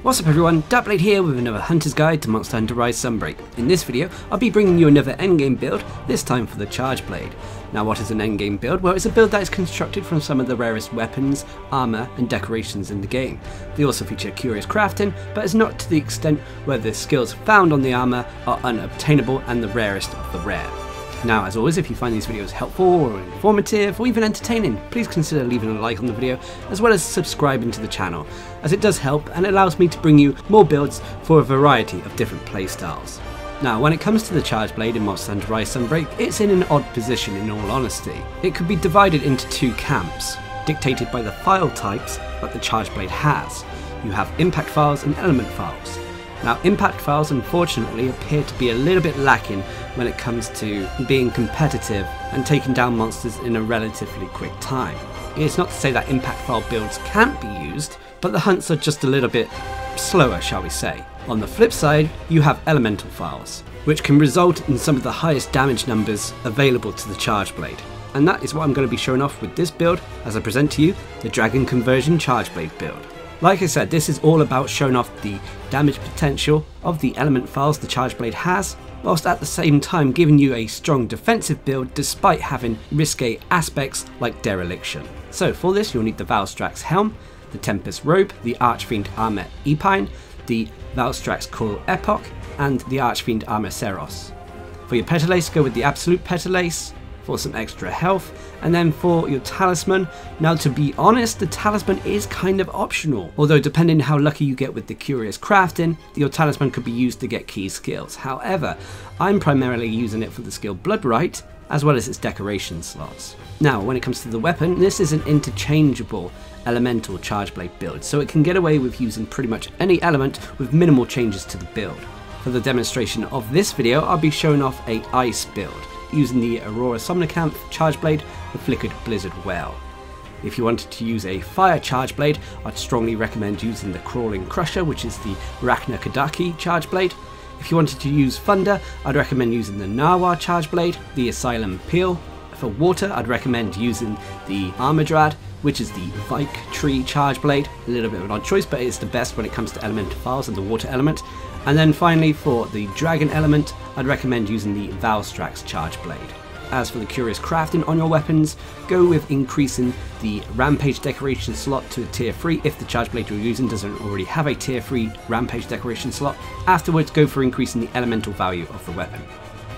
What's up everyone, Darcblade here with another Hunter's Guide to Monster Hunter Rise Sunbreak. In this video, I'll be bringing you another endgame build, this time for the Darcblade. Now what is an endgame build? Well, it's a build that is constructed from some of the rarest weapons, armour and decorations in the game. They also feature curious crafting, but it's not to the extent where the skills found on the armour are unobtainable and the rarest of the rare. Now, as always, if you find these videos helpful or informative or even entertaining, please consider leaving a like on the video as well as subscribing to the channel, as it does help and it allows me to bring you more builds for a variety of different playstyles. Now, when it comes to the Darcblade in Monster Hunter Rise Sunbreak, it's in an odd position in all honesty. It could be divided into two camps, dictated by the file types that the Darcblade has. You have impact files and element files. Now, impact files unfortunately appear to be a little bit lacking when it comes to being competitive and taking down monsters in a relatively quick time. It's not to say that impact file builds can't be used, but the hunts are just a little bit slower, shall we say. On the flip side, you have elemental files, which can result in some of the highest damage numbers available to the Darcblade. And that is what I'm going to be showing off with this build as I present to you the Dragon Conversion Darcblade build. Like I said, this is all about showing off the damage potential of the element files the Darcblade has, whilst at the same time giving you a strong defensive build despite having risque aspects like dereliction. So for this you'll need the Valstrax Helm, the Tempest Robe, the Archfiend Armor Epine, the Valstrax Coil Epoch, and the Archfiend Armor Seros. For your Petalace, go with the Absolute Petalace for some extra health, and then for your talisman, now to be honest, the talisman is kind of optional, although depending how lucky you get with the curious crafting, your talisman could be used to get key skills. However, I'm primarily using it for the skill Bloodright, as well as its decoration slots. Now, when it comes to the weapon, this is an interchangeable elemental Darcblade build, so it can get away with using pretty much any element with minimal changes to the build. For the demonstration of this video, I'll be showing off a ice build, using the Aurora Somnicanth Darcblade with Flickered Blizzard Well. If you wanted to use a fire Darcblade, I'd strongly recommend using the Crawling Crusher, which is the Rachna Kadaki Darcblade. If you wanted to use thunder, I'd recommend using the Narwa Darcblade, the Asylum Peel. For water, I'd recommend using the Armadrad, which is the Vike Tree Darcblade. A little bit of an odd choice, but it's the best when it comes to elemental files and the water element. And then finally, for the dragon element, I'd recommend using the Valstrax Darcblade. As for the curious crafting on your weapons, go with increasing the Rampage decoration slot to a tier 3 if the Darcblade you're using doesn't already have a tier 3 Rampage decoration slot. Afterwards, go for increasing the elemental value of the weapon.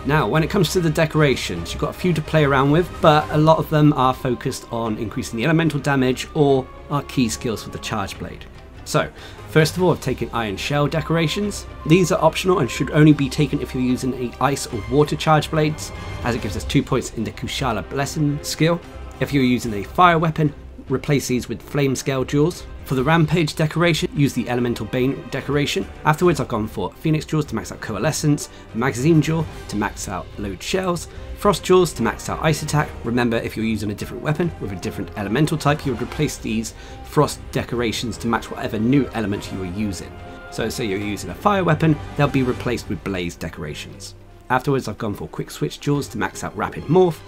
Now, when it comes to the decorations, you've got a few to play around with, but a lot of them are focused on increasing the elemental damage or are key skills for the Darcblade. So, first of all, I've taken Iron Shell decorations. These are optional and should only be taken if you're using a Ice or Water Darcblades, as it gives us 2 points in the Kushala Blessing skill. If you're using a fire weapon, replace these with Flame Scale Jewels. For the Rampage decoration, use the Elemental Bane decoration. Afterwards, I've gone for Phoenix Jewels to max out Coalescence, Magazine Jewel to max out Load Shells, Frost Jewels to max out Ice Attack. Remember, if you're using a different weapon with a different elemental type, you would replace these Frost decorations to match whatever new element you are using. So say you're using a fire weapon, they'll be replaced with Blaze decorations. Afterwards, I've gone for Quick Switch Jewels to max out Rapid Morph,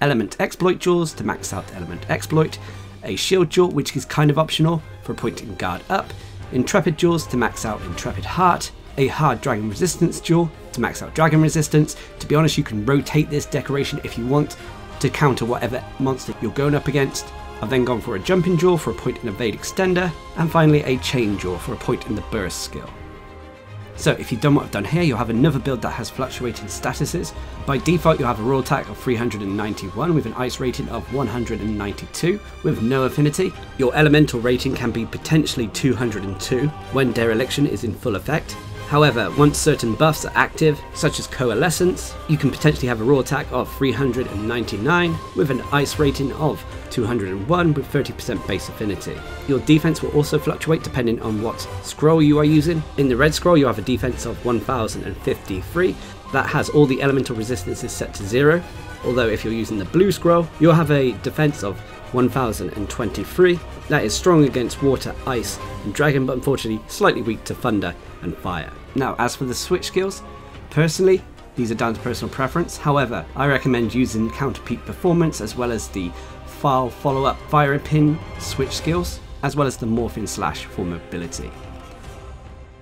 Element Exploit Jewels to max out Element Exploit, a Shield Jewel, which is kind of optional for a point in Guard Up, Intrepid Jewels to max out Intrepid Heart, a Hard Dragon Resistance Jewel to max out Dragon Resistance. To be honest, you can rotate this decoration if you want to counter whatever monster you're going up against. I've then gone for a Jumping Jewel for a point in Evade Extender, and finally a Chain Jewel for a point in the Burst skill. So if you've done what I've done here, you'll have another build that has fluctuating statuses. By default, you'll have a raw attack of 391 with an ice rating of 192 with no affinity. Your elemental rating can be potentially 202 when dereliction is in full effect. However, once certain buffs are active, such as Coalescence, you can potentially have a raw attack of 399 with an ice rating of 201 with 30% base affinity. Your defense will also fluctuate depending on what scroll you are using. In the red scroll, you have a defense of 1053 that has all the elemental resistances set to 0. Although if you're using the blue scroll, you'll have a defense of 1023 that is strong against water, ice and dragon, but unfortunately slightly weak to thunder and fire. Now, as for the switch skills, personally these are down to personal preference. However, I recommend using Counter Peak Performance as well as the File Follow Up Fire Pin switch skills, as well as the Morphin Slash for mobility.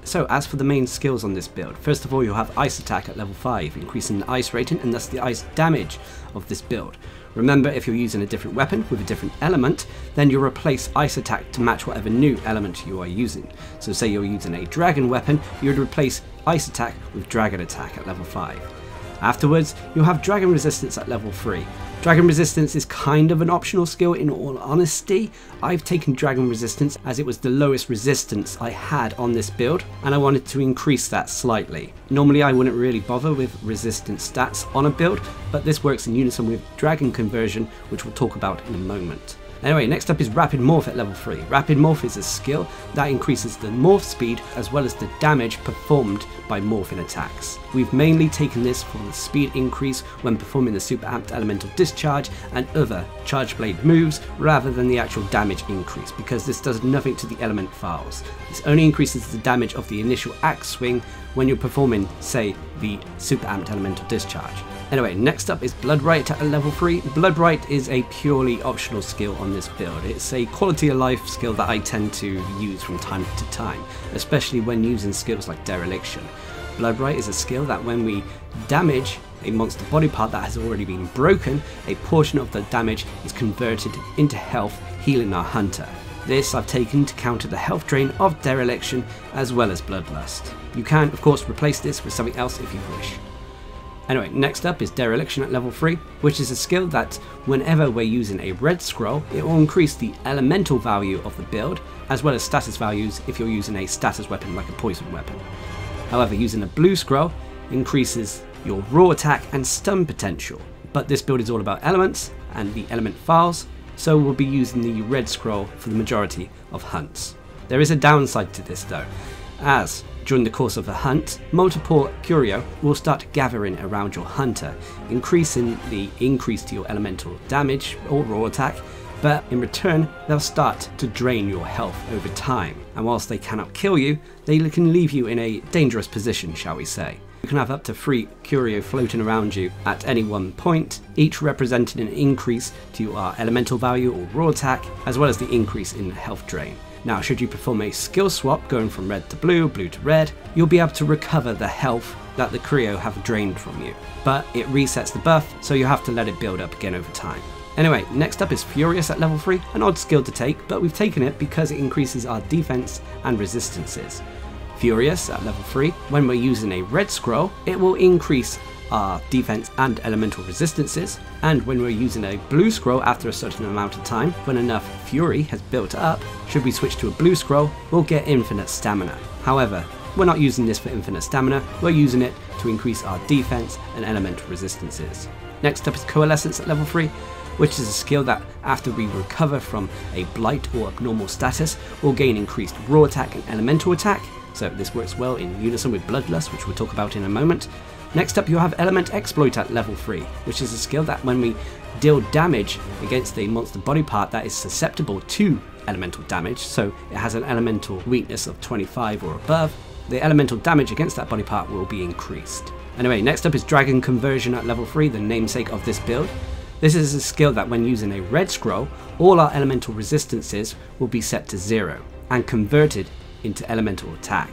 So as for the main skills on this build, first of all you'll have Ice Attack at level 5, increasing the ice rating and thus the ice damage of this build. Remember, if you're using a different weapon with a different element, then you'll replace Ice Attack to match whatever new element you are using. So say you're using a dragon weapon, you would replace Ice Attack with Dragon Attack at level 5. Afterwards, you'll have Dragon Resistance at level 3. Dragon Resistance is kind of an optional skill in all honesty. I've taken Dragon Resistance as it was the lowest resistance I had on this build, and I wanted to increase that slightly. Normally I wouldn't really bother with resistance stats on a build, but this works in unison with Dragon Conversion, which we'll talk about in a moment. Anyway, next up is Rapid Morph at level 3. Rapid Morph is a skill that increases the morph speed as well as the damage performed by morphing attacks. We've mainly taken this for the speed increase when performing the Super Amped Elemental Discharge and other Charge Blade moves rather than the actual damage increase, because this does nothing to the element files. This only increases the damage of the initial axe swing when you're performing, say, the Super Amped Elemental Discharge. Anyway, next up is Bloodright at level 3. Bloodright is a purely optional skill on this build. It's a quality of life skill that I tend to use from time to time, especially when using skills like Dereliction. Bloodright is a skill that when we damage a monster body part that has already been broken, a portion of the damage is converted into health, healing our hunter. This I've taken to counter the health drain of Dereliction as well as Bloodlust. You can, of course, replace this with something else if you wish. Anyway, next up is Dereliction at level 3, which is a skill that whenever we're using a red scroll, it will increase the elemental value of the build, as well as status values if you're using a status weapon like a poison weapon. However, using a blue scroll increases your raw attack and stun potential, but this build is all about elements and the element files, so we'll be using the red scroll for the majority of hunts. There is a downside to this though, as during the course of a hunt, multiple curio will start gathering around your hunter, increasing the increase to your elemental damage or raw attack, but in return they'll start to drain your health over time, and whilst they cannot kill you, they can leave you in a dangerous position, shall we say. You can have up to 3 curio floating around you at any one point, each representing an increase to your elemental value or raw attack, as well as the increase in health drain. Now, should you perform a skill swap going from red to blue, blue to red, you'll be able to recover the health that the curio have drained from you, but it resets the buff, so you have to let it build up again over time. Anyway, next up is Furious at level 3, an odd skill to take, but we've taken it because it increases our defense and resistances. Furious at level 3, when we're using a red scroll, it will increase our defense and elemental resistances, and when we're using a blue scroll after a certain amount of time, when enough fury has built up, should we switch to a blue scroll, we'll get infinite stamina. However, we're not using this for infinite stamina, we're using it to increase our defense and elemental resistances. Next up is Coalescence at level 3, which is a skill that after we recover from a blight or abnormal status, will gain increased raw attack and elemental attack, so this works well in unison with Bloodlust, which we'll talk about in a moment. Next up you have Element Exploit at level 3, which is a skill that when we deal damage against a monster body part that is susceptible to elemental damage, so it has an elemental weakness of 25 or above, the elemental damage against that body part will be increased. Anyway, next up is Dragon Conversion at level 3, the namesake of this build. This is a skill that when using a red scroll, all our elemental resistances will be set to 0 and converted into elemental attack.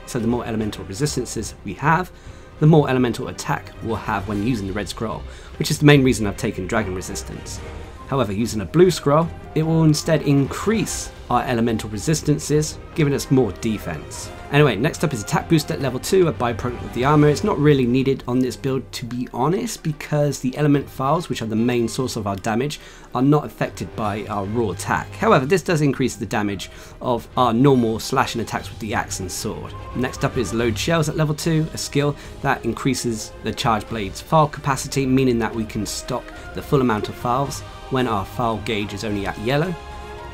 So the more elemental resistances we have, the more elemental attack we'll have when using the red scroll, which is the main reason I've taken Dragon Resistance. However, using a blue scroll, it will instead increase our elemental resistances, giving us more defense. Anyway, next up is Attack Boost at level 2, a byproduct of the armor. It's not really needed on this build, to be honest, because the element files, which are the main source of our damage, are not affected by our raw attack. However, this does increase the damage of our normal slashing attacks with the axe and sword. Next up is Load Shells at level 2, a skill that increases the Charge Blade's file capacity, meaning that we can stock the full amount of files when our file gauge is only at yellow.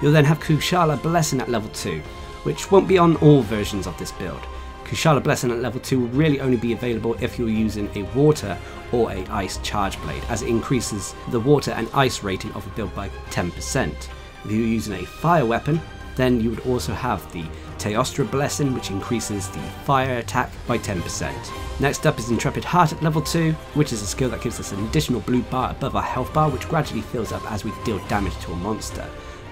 You'll then have Kushala Blessing at level 2, which won't be on all versions of this build. Kushala Blessing at level 2 will really only be available if you're using a water or a ice charge blade, as it increases the water and ice rating of a build by 10%. If you're using a fire weapon, then you would also have the Teostra Blessing, which increases the fire attack by 10%. Next up is Intrepid Heart at level 2, which is a skill that gives us an additional blue bar above our health bar, which gradually fills up as we deal damage to a monster.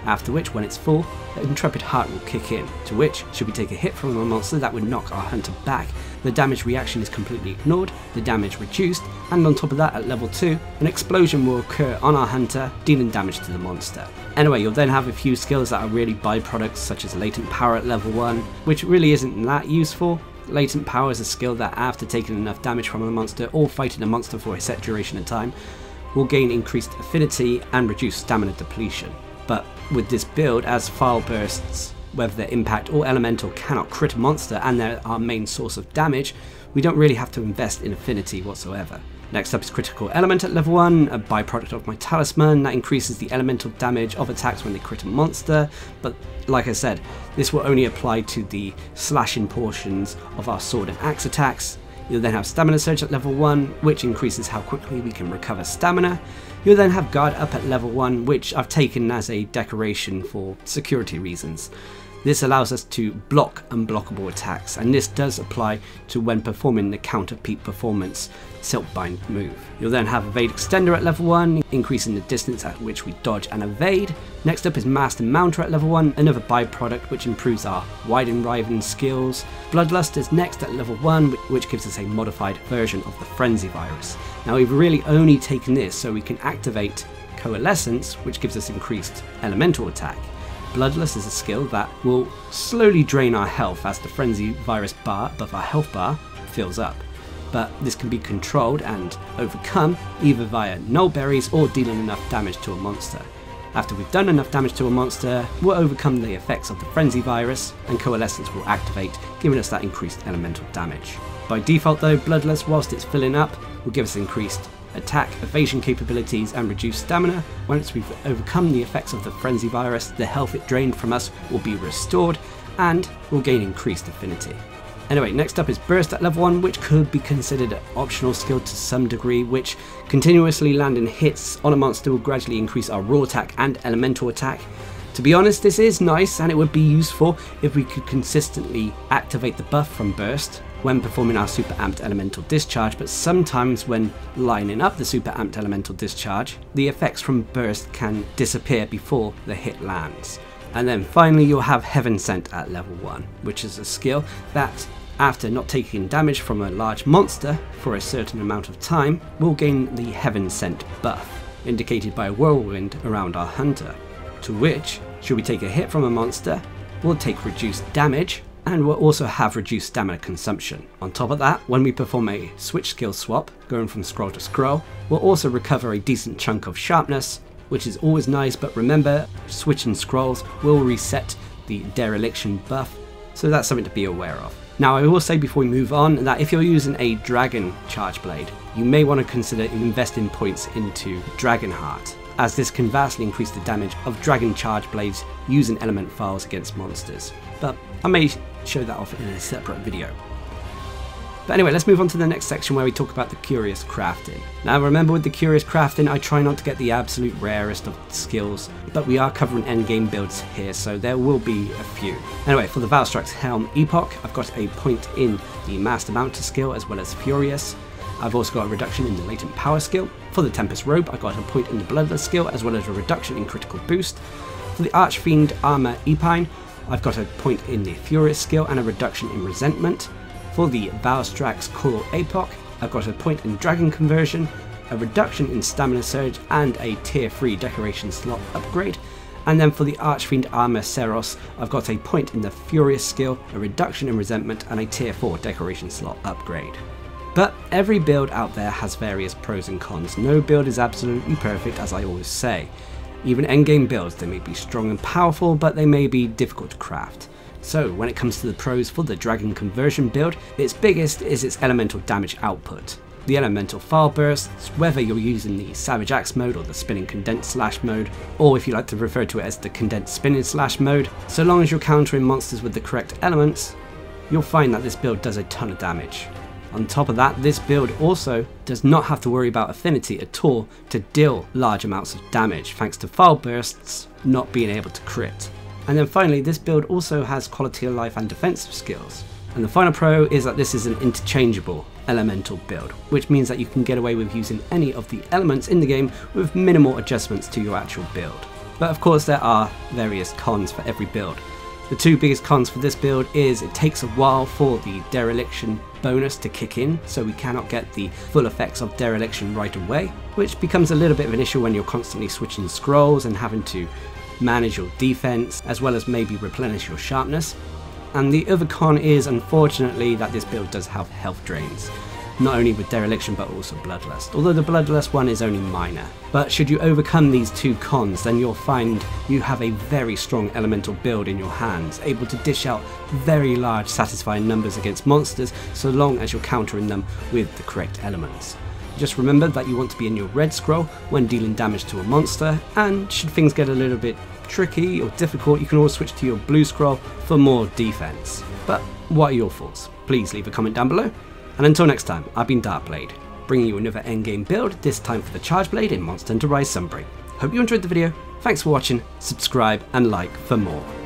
after which, when it's full, the Intrepid Heart will kick in, to which, should we take a hit from a monster that would knock our hunter back, the damage reaction is completely ignored, the damage reduced, and on top of that, at level 2, an explosion will occur on our hunter, dealing damage to the monster. Anyway, you'll then have a few skills that are really byproducts, such as Latent Power at level 1, which really isn't that useful. Latent Power is a skill that, after taking enough damage from a monster or fighting a monster for a set duration of time, will gain increased affinity and reduce stamina depletion. But with this build, as file bursts, whether their impact or elemental, cannot crit a monster and they're our main source of damage, we don't really have to invest in affinity whatsoever. Next up is Critical Element at level 1, a byproduct of my talisman that increases the elemental damage of attacks when they crit a monster, but like I said, this will only apply to the slashing portions of our sword and axe attacks. You'll then have Stamina Surge at level 1, which increases how quickly we can recover stamina. You'll then have Guard Up at level 1, which I've taken as a decoration for security reasons. This allows us to block unblockable attacks, and this does apply to when performing the counter peak performance Silkbind move. You'll then have Evade Extender at level 1, increasing the distance at which we dodge and evade. Next up is Master Mounter at level 1, another byproduct which improves our Wide and Riven skills. Bloodlust is next at level 1, which gives us a modified version of the Frenzy Virus. Now we've really only taken this so we can activate Coalescence, which gives us increased elemental attack. Bloodlust is a skill that will slowly drain our health as the Frenzy Virus bar above our health bar fills up. But this can be controlled and overcome either via null berries or dealing enough damage to a monster. After we've done enough damage to a monster, we'll overcome the effects of the Frenzy Virus and Coalescence will activate, giving us that increased elemental damage. By default though, Bloodlust, whilst it's filling up, will give us increased attack, evasion capabilities and reduced stamina. Once we've overcome the effects of the Frenzy Virus, the health it drained from us will be restored and we'll gain increased affinity. Anyway, next up is Burst at level 1, which could be considered an optional skill to some degree, which continuously landing hits on a monster will gradually increase our raw attack and elemental attack. To be honest, this is nice and it would be useful if we could consistently activate the buff from Burst when performing our Super Amped Elemental Discharge, but sometimes when lining up the Super Amped Elemental Discharge, the effects from Burst can disappear before the hit lands. And then finally you'll have Heaven Sent at level 1, which is a skill that, after not taking damage from a large monster for a certain amount of time, will gain the Heaven Sent buff, indicated by a whirlwind around our hunter, to which, should we take a hit from a monster, we'll take reduced damage, and we'll also have reduced stamina consumption. On top of that, when we perform a switch skill swap, going from scroll to scroll, we'll also recover a decent chunk of sharpness, which is always nice, but remember, switching scrolls will reset the dereliction buff, so that's something to be aware of. Now I will say before we move on that if you're using a Dragon Charge Blade, you may want to consider investing points into Dragonheart, as this can vastly increase the damage of Dragon Charge Blades using element files against monsters. But I may show that off in a separate video. But anyway, let's move on to the next section where we talk about the Curious Crafting. Now remember, with the Curious Crafting, I try not to get the absolute rarest of skills, but we are covering endgame builds here, so there will be a few. Anyway, for the Valstrax Helm Epoch, I've got a point in the Master Mounter skill as well as Furious. I've also got a reduction in the Latent Power skill. For the Tempest Robe, I got a point in the Bloodlust skill as well as a reduction in critical boost. For the Archfiend Armor Epine, I've got a point in the Furious skill and a reduction in Resentment. For the Valstrax Coral Epoch, I've got a point in Dragon Conversion, a reduction in Stamina Surge and a tier 3 decoration slot upgrade. And then for the Archfiend Armor Seros, I've got a point in the Furious skill, a reduction in Resentment and a tier 4 decoration slot upgrade. But every build out there has various pros and cons. No build is absolutely perfect, as I always say. Even endgame builds, they may be strong and powerful, but they may be difficult to craft. So when it comes to the pros for the Dragon Conversion build, its biggest is its elemental damage output. The elemental file bursts, whether you're using the Savage Axe mode or the Spinning Condensed Slash mode, or if you like to refer to it as the Condensed Spinning Slash mode, so long as you're countering monsters with the correct elements, you'll find that this build does a ton of damage. On top of that, this build also does not have to worry about affinity at all to deal large amounts of damage, thanks to file bursts not being able to crit. And then finally, this build also has quality of life and defensive skills. And the final pro is that this is an interchangeable elemental build, which means that you can get away with using any of the elements in the game with minimal adjustments to your actual build. But of course there are various cons for every build. The two biggest cons for this build is it takes a while for the dereliction bonus to kick in, so we cannot get the full effects of dereliction right away, which becomes a little bit of an issue when you're constantly switching scrolls and having to manage your defense as well as maybe replenish your sharpness. And the other con is unfortunately that this build does have health drains, not only with dereliction but also bloodlust, although the bloodlust one is only minor. But should you overcome these two cons, then you'll find you have a very strong elemental build in your hands, able to dish out very large satisfying numbers against monsters so long as you're countering them with the correct elements. Just remember that you want to be in your red scroll when dealing damage to a monster, and should things get a little bit tricky or difficult, you can always switch to your blue scroll for more defense. But what are your thoughts? Please leave a comment down below. And until next time, I've been Darcblade, bringing you another endgame build, this time for the Chargeblade in Monster Hunter Rise Sunbreak. Hope you enjoyed the video, thanks for watching, subscribe and like for more.